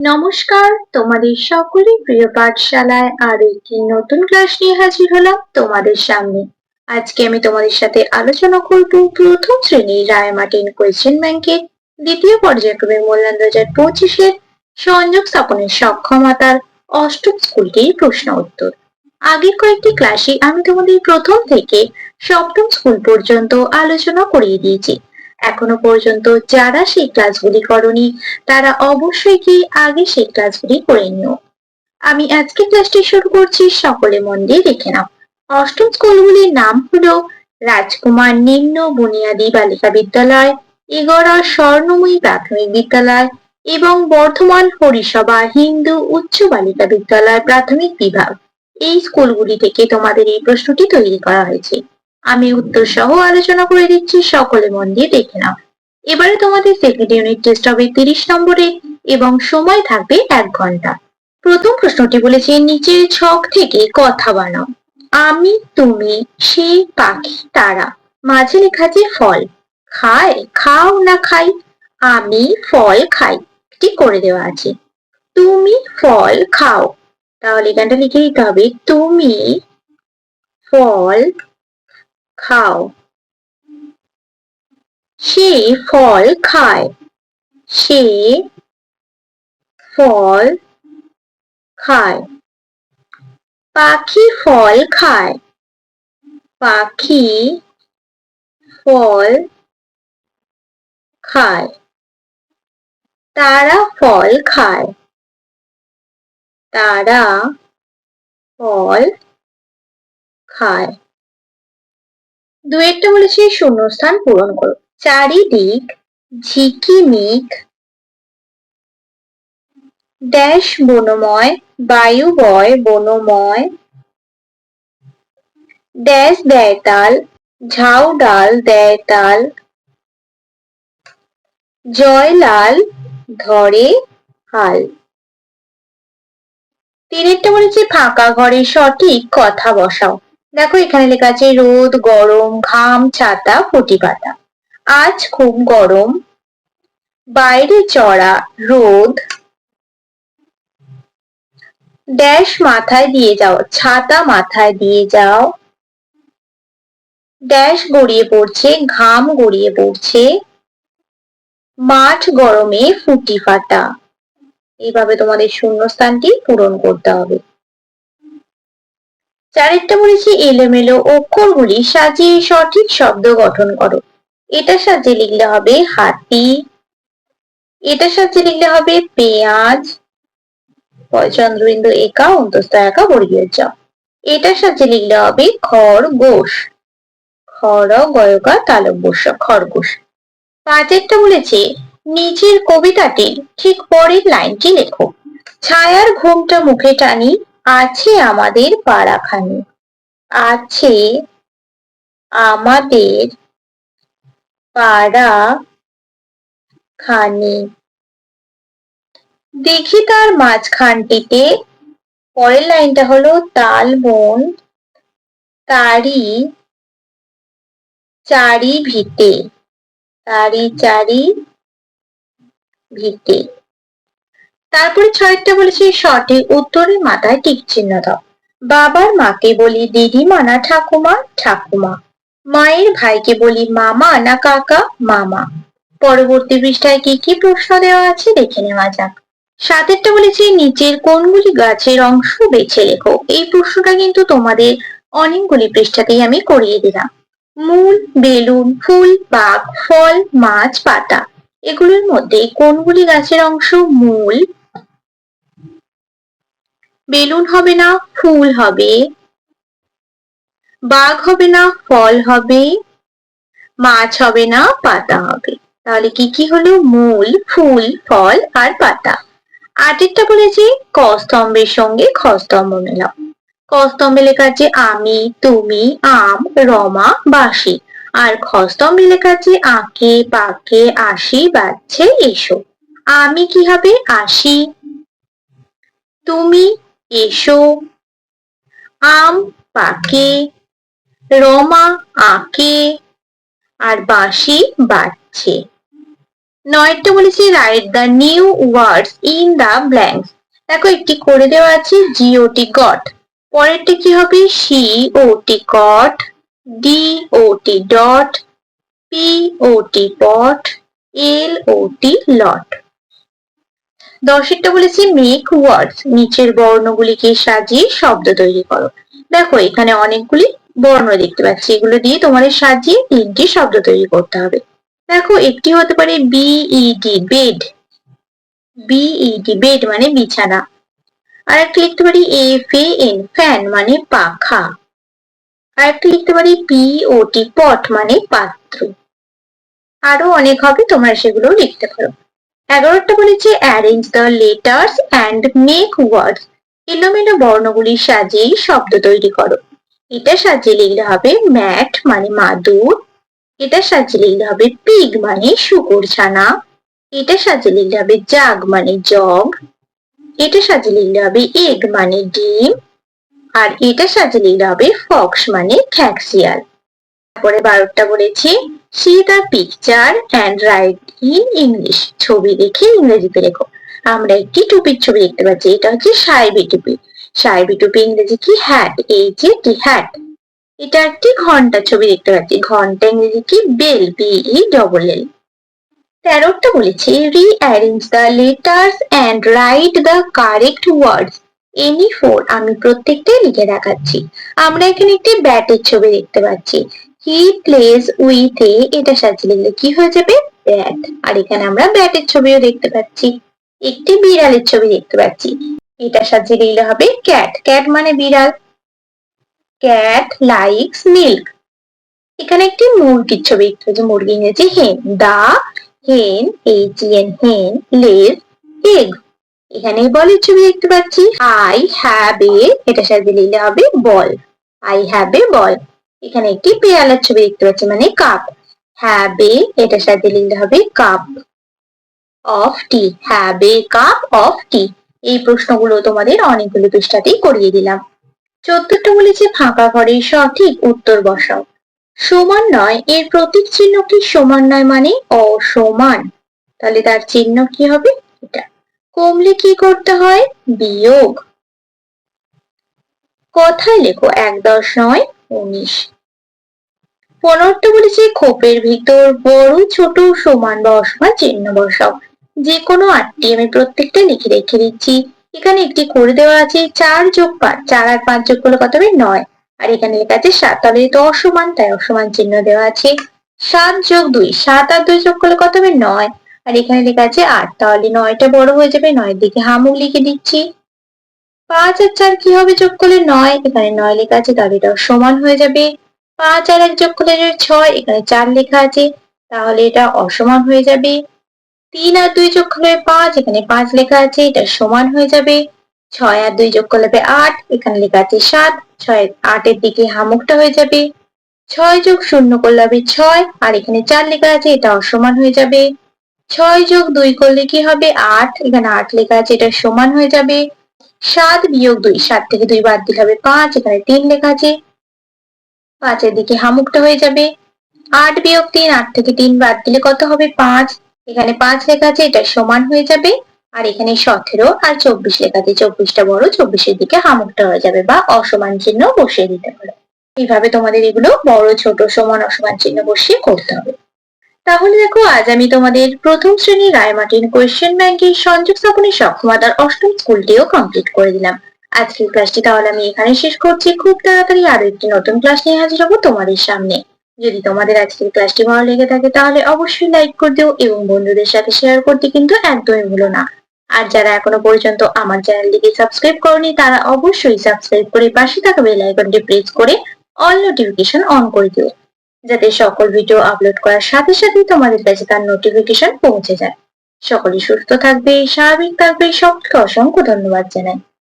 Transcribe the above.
নমস্কার, তোমাদের সকলের প্রিয় পাঠশালায় আরো একটি নতুন ক্লাস নিয়ে হাজির হলাম তোমাদের সামনে। আজকে আমি তোমাদের সাথে আলোচনা করব প্রথম শ্রেণীর রায়মার্টিন কোয়েশ্চেন ব্যাংকের দ্বিতীয় পর্যায়ক্রমের মূল্যায়ন 2025-এর সংযোগ স্থাপনের সক্ষমতার অষ্টম স্কুলটির প্রশ্ন উত্তর। আগের কয়েকটি ক্লাসে আমি তোমাদের প্রথম থেকে সপ্তম স্কুল পর্যন্ত আলোচনা করিয়ে দিয়েছি। এখনো পর্যন্ত যারা সেই ক্লাসগুলি করনি তারা অবশ্যই গিয়ে আগে সেই ক্লাসগুলি করে নিও। আমি আজকে ক্লাসটি শুরু করছি, সকলে মন দিয়ে দেখে নাও। অষ্টম স্কুলগুলির নাম হলো রাজকুমার নিম্ন বুনিয়াদী বালিকা বিদ্যালয়, এগরা স্বর্ণময়ী প্রাথমিক বিদ্যালয় এবং বর্ধমান হরিসভা হিন্দু উচ্চ বালিকা বিদ্যালয় প্রাথমিক বিভাগ। এই স্কুলগুলি থেকে তোমাদের এই প্রশ্নটি তৈরি করা হয়েছে। আমি উত্তর সহ আলোচনা করে দিচ্ছি, সকলে মন দিয়ে দেখে নাও। এবারে তোমাদের সেকেন্ড ইউনিট টেস্ট হবে 30 নম্বরে এবং সময় থাকবে 1 ঘন্টা। প্রথম প্রশ্নটি বলেছে নিচের ছক থেকে কথা বানাও। আমি, তুমি, সে, পাখি, তারা। মাঝে লেখা আছে ফল। খায়, খাও না খাই? আমি ফল খাই, এটি করে দেওয়া আছে। তুমি ফল খাও, তাহলে এখানটা লিখে দিতে হবে তুমি ফল খাও। সে ফল খায়, সে ফল খায়। পাখি ফল খায়, পাখি ফল খায়। তারা ফল খায়, তারা ফল খায়। দুয়েরটা বলেছে শূন্যস্থান পূরণ করো। চারিদিক ঝিকিমিক ড্যাশ বনময়, বায়ু বয় বনময়, ড্যাশ দেয় তাল, ঝাউ ডাল দেয় তাল, জয়লাল ধরে হাল। তিনেরটা বলেছে ফাঁকা ঘরে সঠিক কথা বসাও। দেখো এখানে লেখা আছে রোদ, গরম, ঘাম, ছাতা, ফুটি পাতা। আজ খুব গরম, বাইরে চড়া রোদ, ড্যাশ মাথায় দিয়ে যাও, ছাতা মাথায় দিয়ে যাও, ড্যাশ গড়িয়ে পড়ছে, ঘাম গড়িয়ে পড়ছে, মাঠ গরমে ফুটি ফাটা। এইভাবে তোমাদের শূন্যস্থানটি পূরণ করতে হবে। চারেরটা বলেছি এলোমেলো অক্ষরগুলি সাজিয়ে সঠিক শব্দ গঠন করো। এটার সাহায্যে লিখলে হবে হাতি, এটার সাহায্যে লিখলে হবে পেঁয়াজ, চন্দ্রবিন্দু একা অন্তস্থ একা বর্গীয় জ। এটার সাহায্যে লিখলে হবে খরগোশ, খর গয়কা তালব্য খরগোশ। পাঁচেরটা বলেছে নিচের কবিতাটির ঠিক পরের লাইনটি লেখো। ছায়ার ঘুমটা মুখে টানি, আছে আমাদের পাড়াখানি, আছে আমাদের পাড়া খানি। দেখি তার মাঝখানটিতে, পরের লাইনটা হলো তাল বন তারি চারি ভিটে, তারি চারি ভিটে। তারপরে ছয়েরটা বলেছে সঠিক উত্তরের মাথায় টিক চিহ্ন দাও। বাবার মাকে বলি দিদিমা না ঠাকুমা, ঠাকুমা। মায়ের ভাইকে বলি মামা না কাকা, মামা। পরবর্তী পৃষ্ঠায় কি কি প্রশ্ন দেওয়া আছে দেখে নেওয়া যাক। সাতেরটা বলেছে নিচের কোনগুলি গাছের অংশ বেছে লেখো। এই প্রশ্নটা কিন্তু তোমাদের অনেকগুলি পৃষ্ঠাতেই আমি করিয়ে দিলাম। মূল, বেলুন, ফুল, পাক, ফল, মাছ, পাতা। এগুলোর মধ্যে কোনগুলি গাছের অংশ? মূল, বেলুন হবে না, ফুল হবে, বাঘ হবে না, ফল হবে, মাছ হবে না, পাতা হবে। তাহলে কি কি হলো? মূল, ফুল, ফল আর পাতা। আটেরটা বলেছি ক স্তম্ভের সঙ্গে খ স্তম্ভ মেলাও। ক স্তম্ভে লেখা আছে আমি, তুমি, আম, রমা, বাঁশি। আর খ স্তম্ভে লেখা আছে আঁকে, পাকে, আসি, বাজছে, এসো। আমি কি হবে? আসি। তুমি এসো, আম পাকে, রমা আঁকে আর বাঁশি বাজছে। 9টা বলেছি write the new words in the blanks. দেখো একটি করে দেওয়া আছে জিওটি গট, পরেরটা কি হবে সিওটি কট, ডিওটি ডট, পিওটি পট, এলওটি লট। 10এরটা বলেছি মেক ওয়ার্ডস, নিচের বর্ণগুলিকে সাজিয়ে শব্দ তৈরি করো। দেখো এখানে অনেকগুলি বর্ণ দেখতে পাচ্ছি, এগুলো দিয়ে তোমাদের সাজিয়ে 3টি শব্দ তৈরি করতে হবে। দেখো একটি হতে পারে বিইডি বেড, বিইডি বেড মানে বিছানা। আর একটা লিখতে পারি এফএএন ফ্যান মানে পাখা। আর একটা লিখতে পারি পিওটি পট মানে পাত্র। আরো অনেক হবে, তোমরা সেগুলো লিখতে পারো। 11টা বলেছে arrange the letters and make words, এলোমেলো বর্ণগুলি সাজিয়ে শব্দ তৈরি করো। এটা সাজিয়ে লিখলে হবে ম্যাট মানে মাদুর, এটা সাজিয়ে লিখলে হবে পিগ মানে শুকর ছানা, এটা সাজিয়ে লিখলে হবে জাগ মানে জগ, এটা সাজিয়ে লিখলে হবে এগ মানে ডিম, আর এটা সাজিয়ে লিখলে হবে ফক্স মানে খ্যাঁকশিয়াল। তারপরে 12টা বলেছি C the picture and right in English, ছবি দেখে ইংরেজিতে লেখো। আমরা একটি টুপির ছবি দেখতে পাচ্ছি, এটা হচ্ছে সাহেবি টুপি। সাহেবি টুপি ইংরেজি কি হ্যাট, এইচএটি হ্যাট। এটা একটি ঘন্টার ছবি দেখতে পাচ্ছি, ঘন্টা ইংরেজি কি বেল, বিই এল। 13টা বলেছি rearrange the letters and write the correct words any four, আমি প্রত্যেকটাই লিখে দেখাচ্ছি। আমরা এখানে একটি ব্যাটের ছবি দেখতে পাচ্ছি, হি প্লেজ উইথ এ, এটা সাজিয়ে লিখলে কি হয়ে যাবে ব্যাট। আর এখানে আমরা ব্যাটের ছবিও দেখতে পাচ্ছি। একটি বিড়ালের ছবি দেখতে পাচ্ছি, এটা সাজিয়ে লিখলে হবে ক্যাট, ক্যাট মানে বিড়াল। Cat likes milk. এখানে একটি মুরগির ছবি দেখতে পাচ্ছি, মুরগি ইংরেজি হেন, দা হেন এইচএন হেন লেজ এগ। এখানে বলের ছবি দেখতে পাচ্ছি, আই হ্যাভ এ, এটা সাজিয়ে লিখলে হবে বল, আই হ্যাভ এ বল। এখানে একটি পেয়ালার ছবি দেখতে পাচ্ছি মানে কাপ, হ্যাভ এ, এটা সাজিয়ে লিখলে হবে cup of tea, have a cup of tea. এই প্রশ্নগুলো তোমাদের অনেকগুলো পৃষ্ঠাতেই করিয়ে দিলাম। 14টা বলেছে ফাঁকা ঘরে সঠিক উত্তর বসাও। সমান নয় এর প্রতীক চিহ্ন কি, সমান নয় মানে অসমান, তাহলে তার চিহ্ন কি হবে এটা। কমলে কি করতে হয়, বিয়োগ। কথায় লেখো ১-৯-১৯। 15টা বলেছে খোপের ভিতর বড় ছোট সমান বা অসমান চিহ্ন বসাও। যে কোনো 8টি আমি প্রত্যেকটা লিখে রেখে দিচ্ছি। এখানে একটি করে দেওয়া আছে 4 যোগ 5, 4 আর 5 যোগ করলে কত হবে 9, আর এখানে লেখা আছে 7, তাহলে এটা অসমান তাই অসমান চিহ্ন দেওয়া আছে। 7 যোগ 2, 7 আর 2 যোগ করলে কত হবে 9, আর এখানে লেখা আছে 8, তাহলে 9টা বড় হয়ে যাবে, 9 এর দিকে হামুক লিখে দিচ্ছি। 5 আর 4 কি হবে যোগ করলে 9, এখানে 9 লেখা আছে তাহলে এটা সমান হয়ে যাবে। 5 আর 1 যোগ করলে 6, এখানে 4 লেখা আছে তাহলে এটা অসমান হয়ে যাবে। 3 আর 2 যোগ করলে 5, এখানে 5 লেখা আছে এটা সমান হয়ে যাবে। 6 আর 2 যোগ করলে 8, এখানে লেখা আছে 7, 6 8 এর দিকে হামুকটা হয়ে যাবে। 6 যোগ 0 করলে হবে 6, আর এখানে 4 লেখা আছে এটা অসমান হয়ে যাবে। 6 যোগ 2 করলে কি হবে 8, এখানে 8 লেখা আছে এটা সমান হয়ে যাবে। 7 বিয়োগ 2, 7 থেকে 2 বাদ দিলে হবে 5, এখানে 3 লেখা আছে 5 এর দিকে হামুকটা হয়ে যাবে। 8 বিয়োগ 3, 8 থেকে 3 বাদ দিলে কত হবে 5, এখানে 5 লেখা আছে এটা সমান হয়ে যাবে। আর এখানে 17 আর 24 লেখা আছে, 24টা বড়, 24 এর দিকে হামুকটা হয়ে যাবে বা অসমান চিহ্ন বসিয়ে দিতে পারো। এইভাবে তোমাদের এগুলো বড় ছোট সমান অসমান চিহ্ন বসিয়ে করতে হবে। তাহলে দেখো আজ আমি তোমাদের প্রথম শ্রেণীর রায়মার্টিন কোয়েশ্চেন ব্যাংকের সংযোগ স্থাপনের সক্ষমতার অষ্টম স্কুলটিও কমপ্লিট করে দিলাম। আজকের ক্লাসটি তাহলে আমি এখানে শেষ করছি। খুব তাড়াতাড়ি আরো একটি নতুন ক্লাস নিয়ে হাজির হবো তোমাদের সামনে। যদি তোমাদের আজকের ক্লাসটি ভালো লেগে থাকে তাহলে অবশ্যই লাইক করে দিও এবং বন্ধুদের সাথে শেয়ার করতে কিন্তু একদমই ভুলো না। আর যারা এখনো পর্যন্ত আমার চ্যানেলটিকে সাবস্ক্রাইব করনি তারা অবশ্যই সাবস্ক্রাইব করে পাশে থাকা বেল আইকনটি প্রেস করে অল নোটিফিকেশন অন করে দিও, যাতে সকল ভিডিও আপলোড করার সাথে সাথে তোমাদের কাছে তার নোটিফিকেশন পৌঁছে যায়। সকলে সুস্থ থাকবে, স্বাভাবিক থাকবে, সকলকে অসংখ্য ধন্যবাদ জানাই।